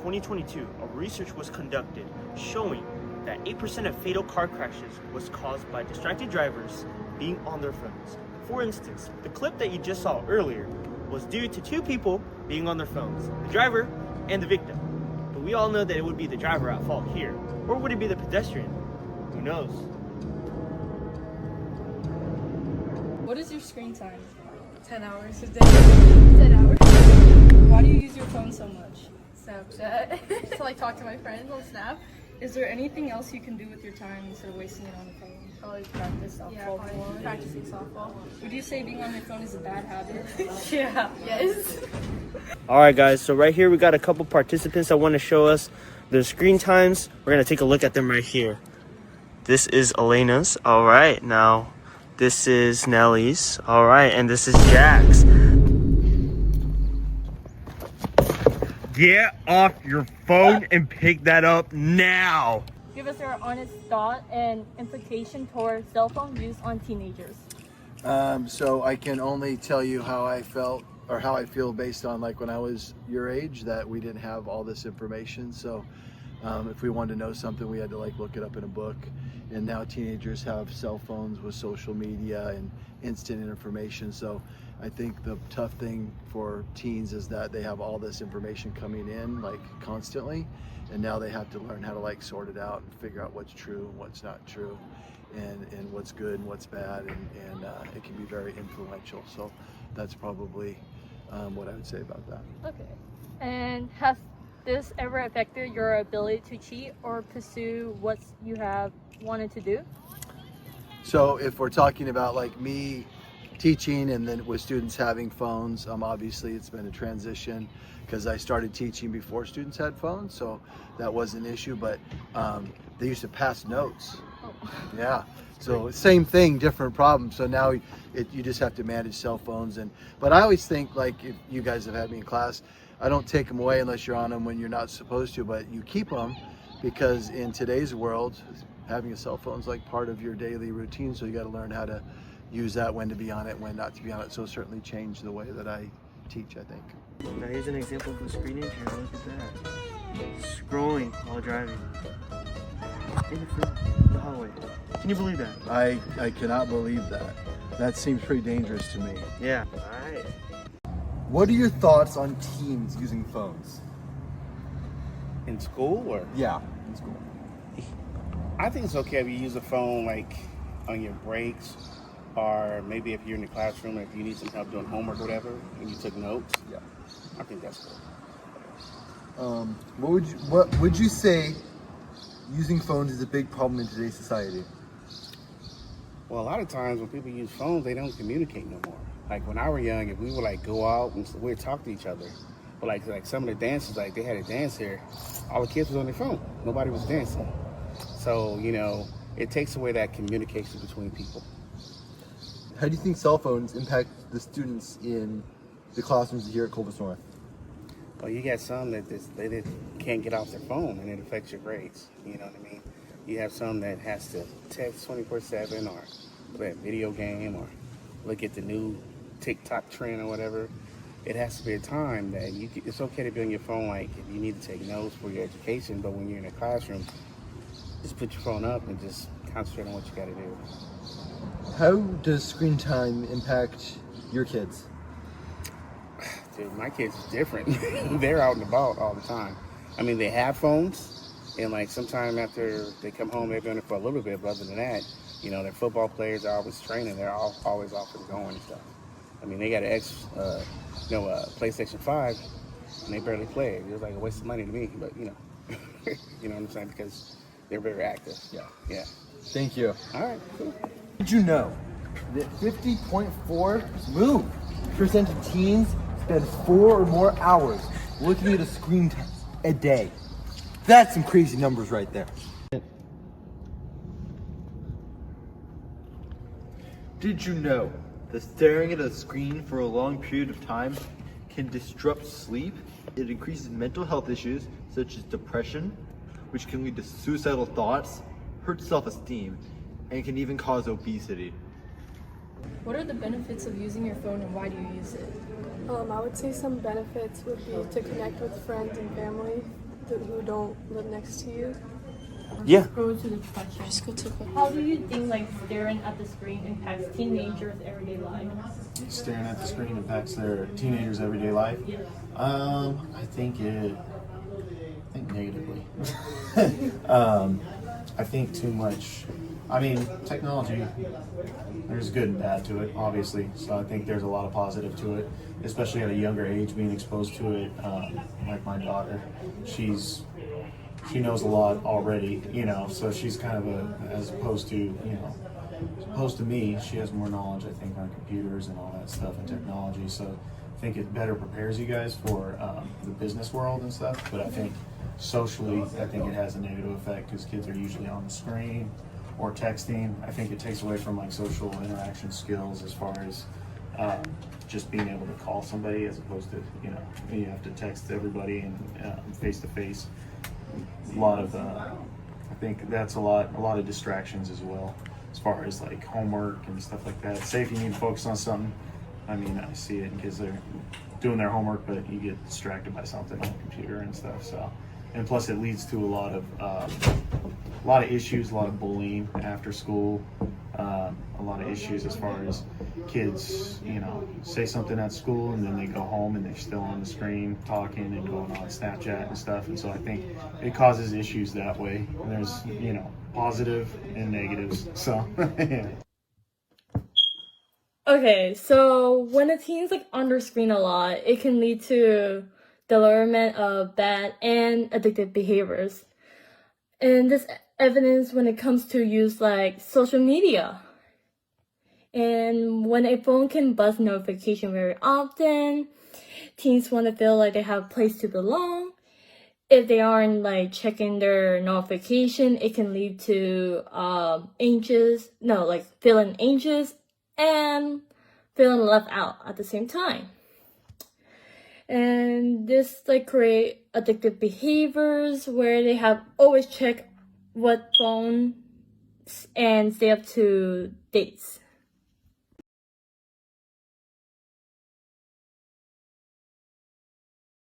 2022, a research was conducted showing that 8% of fatal car crashes was caused by distracted drivers being on their phones. For instance, the clip that you just saw earlier was due to two people being on their phones, the driver and the victim. But we all know that it would be the driver at fault here. Or would it be the pedestrian? Who knows? What is your screen time? 10 hours a day. 10 hours. Why do you use your phone so much? Snapchat. To like talk to my friends on Snap. Is there anything else you can do with your time instead of wasting it on the phone? Probably practice softball more. Practicing softball. Would you say being on your phone is a bad habit? Yeah. Yes. Alright guys, so right here we got a couple participants that want to show us their screen times. We're going to take a look at them right here. This is Elena's. Alright, now this is Nellie's. Alright, and this is Jack's. Get off your phone and pick that up now. Give us your honest thought and implication towards cell phone use on teenagers. So I can only tell you how I felt or how I feel based on like when I was your age, that we didn't have all this information. So if we wanted to know something, we had to like look it up in a book. And now teenagers have cell phones with social media and instant information. So I think the tough thing for teens is that they have all this information coming in like constantly, and now they have to learn how to like sort it out and figure out what's true and what's not true, and what's good and what's bad, and it can be very influential. So that's probably what I would say about that. Okay. And has this ever affected your ability to cheat or pursue what you have wanted to do? So if we're talking about like me teaching and then with students having phones, obviously it's been a transition because I started teaching before students had phones, so that was an issue. But they used to pass notes. Yeah, so same thing, different problem. So now you just have to manage cell phones. But I always think, like, if you guys have had me in class, I don't take them away unless you're on them when you're not supposed to, but you keep them because in today's world, having a cell phone is like part of your daily routine. So you got to learn how to use that, when to be on it, when not to be on it. So certainly change the way that I teach, I think. Now here's an example of a Screenager. Look at that. Scrolling while driving. In the hallway. Can you believe that? I cannot believe that. That seems pretty dangerous to me. Yeah. Alright. What are your thoughts on teens using phones? In school or? Yeah, in school. I think it's okay if you use a phone like on your breaks, or maybe if you're in the classroom and if you need some help doing homework or whatever and you took notes. Yeah. I think that's cool. What would you say using phones is a big problem in today's society? Well, a lot of times when people use phones, they don't communicate no more. Like when I was young, if we would like go out and we'd talk to each other, but like some of the dances, like they had a dance here, all the kids was on their phone. Nobody was dancing. So, you know, it takes away that communication between people. How do you think cell phones impact the students in the classrooms here at Clovis North? Well, you got some that they can't get off their phone and it affects your grades. You know what I mean? You have some that has to text 24/7 or play a video game or look at the new TikTok trend or whatever. It has to be a time that it's okay to be on your phone, like if you need to take notes for your education, but when you're in a classroom, just put your phone up and just concentrate on what you got to do. How does screen time impact your kids? Dude, my kids is different. They're out and about all the time. I mean, they have phones, and like sometime after they come home, they've been on it for a little bit, but other than that, you know, they're football players, are always training, they're always off and going and stuff. I mean, they got an PlayStation 5, and they barely play it. It was like a waste of money to me, but you know, you know what I'm saying, because they're very active. Yeah. Thank you. All right, cool. Did you know that 50.4% of teens spend 4 or more hours looking at a screen time a day? That's some crazy numbers right there. Did you know that staring at a screen for a long period of time can disrupt sleep? It increases mental health issues such as depression, which can lead to suicidal thoughts, hurt self-esteem, and can even cause obesity. What are the benefits of using your phone and why do you use it? I would say some benefits would be to connect with friends and family, who don't live next to you. Yeah. Go to the question. Just go to the How do you think like staring at the screen impacts teenagers' everyday life? Staring at the screen impacts their teenagers' everyday life. I think negatively. I think too much. I mean, technology, there's good and bad to it, obviously. So I think there's a lot of positive to it, especially at a younger age, being exposed to it. Like my daughter, she knows a lot already, so she's kind of as opposed to me, she has more knowledge, I think, on computers and all that stuff and technology. So I think it better prepares you guys for the business world and stuff. But I think socially, I think it has a negative effect because kids are usually on the screen or texting. I think it takes away from like social interaction skills as far as just being able to call somebody as opposed to, you have to text everybody and face to face. A lot of, I think that's a lot of distractions as well, as far as like homework and stuff like that. Say if you need to focus on something, I mean, I see it in kids that are doing their homework, but you get distracted by something on the computer and stuff. So, and plus it leads to a lot of issues, a lot of bullying after school, a lot of issues as far as kids, say something at school and then they go home and they're still on the screen talking and going on Snapchat and stuff. And so I think it causes issues that way. And there's, positive and negatives. So, yeah. Okay, so when a teen's like on their screen a lot, it can lead to development of bad and addictive behaviors. And this evidence when it comes to use like social media. And when a phone can buzz notification very often, teens want to feel like they have a place to belong. If they aren't like checking their notification, it can lead to feeling anxious and feeling left out at the same time. And this like create addictive behaviors where they have always check what phone and stay up to dates.